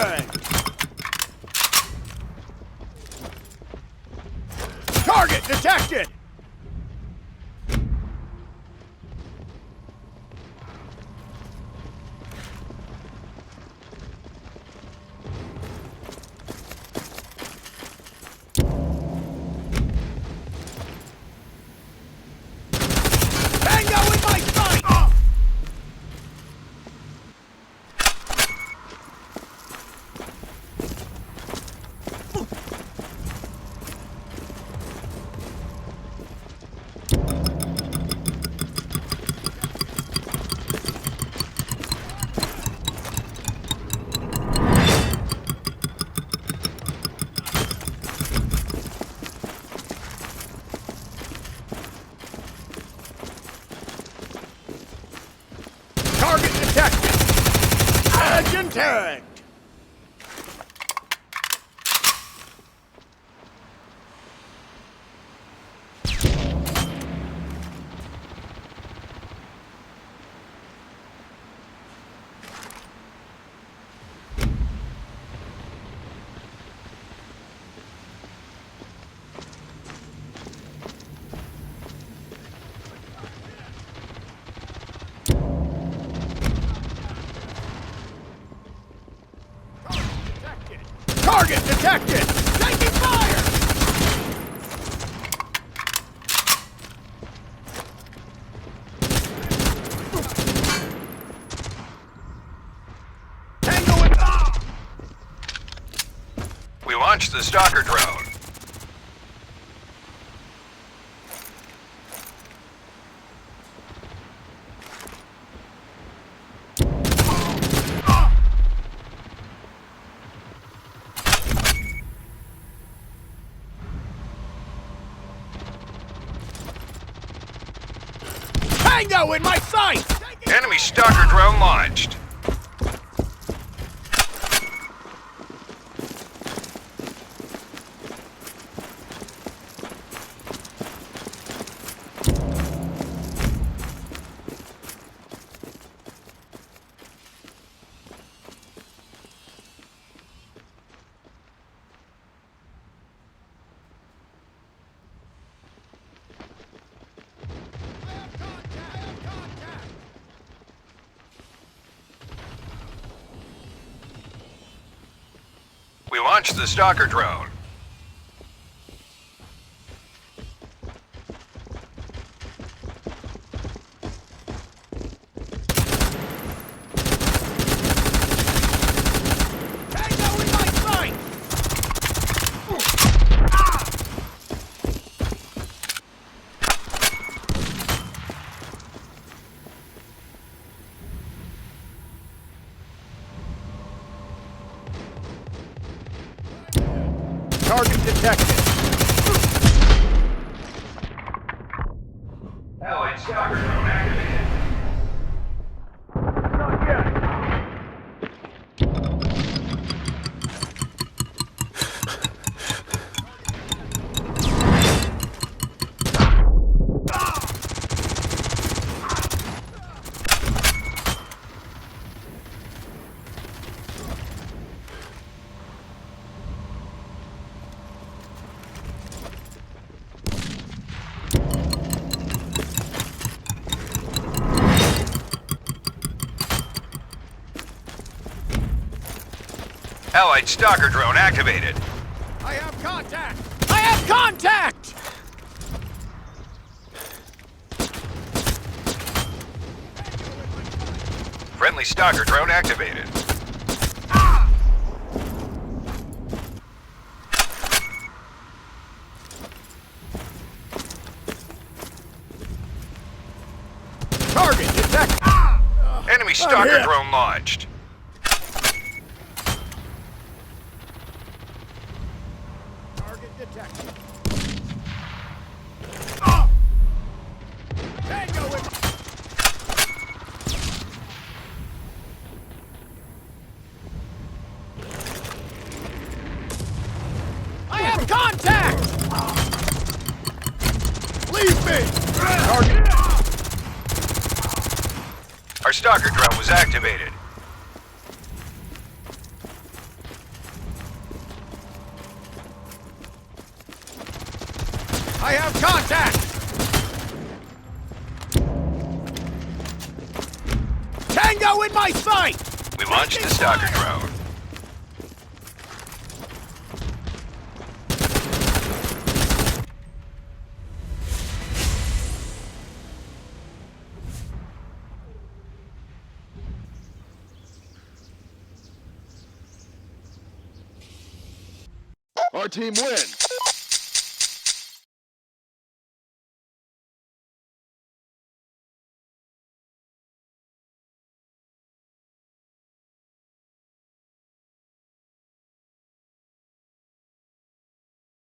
tag! Target detected! Tango in my sight! Target detected! Agent tagged! Target detected! Taking fire! Tango in... We launched the stalker drone. Tango in my sight! Enemy stalker drone launched. We launched the stalker drone. Tango in my sight! Target detected. Allied stalker drone activated. Not yet. Allied stalker drone activated. I have contact! I have contact! Friendly stalker drone activated. Target detected! Enemy stalker hit. drone launched. Target detected. Tango in... I have contact! Leave me! Target... Our stalker drone was activated. I have contact! Tango in my sight! We launched the stalker drone. Our team wins.